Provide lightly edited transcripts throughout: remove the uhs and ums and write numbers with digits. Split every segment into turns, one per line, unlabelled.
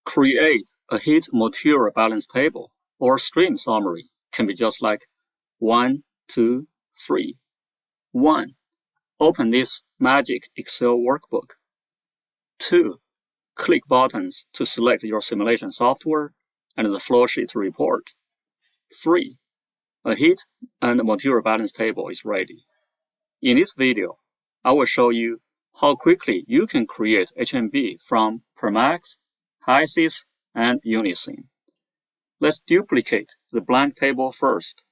Create a heat material balance table or stream summary can be just like 1, 2, 3. 1. Open this magic Excel workbook. 2. Click buttons to select your simulation software and the flowsheet report. 3. A heat and material balance table is ready. In this video, I will show you how quickly you can create HMB from ProMax, Hysys, and UniSim. Let's duplicate the blank table first.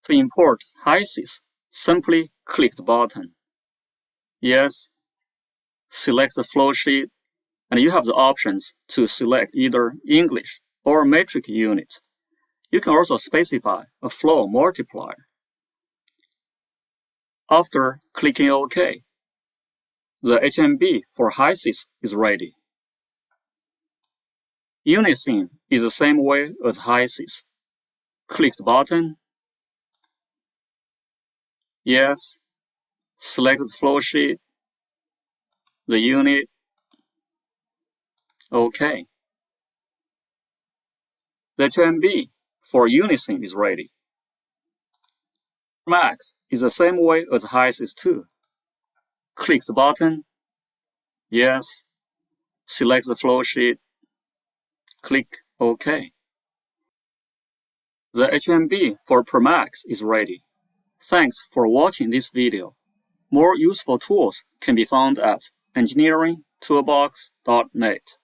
To import Hysys, simply click the button. Yes, select the flowsheet, and you have the options to select either English or metric unit. You can also specify a flow multiplier. After clicking OK, the HMB for Hysys is ready. UniSim is the same way as Hysys. Click the button. Yes, select the flowsheet, the unit. OK. The HMB for UniSim is ready. ProMax is the same way as Hysys too. Click the button. Yes. Select the flowsheet. Click OK. The HMB for ProMax is ready. Thanks for watching this video. More useful tools can be found at engineeringtoolbox.net.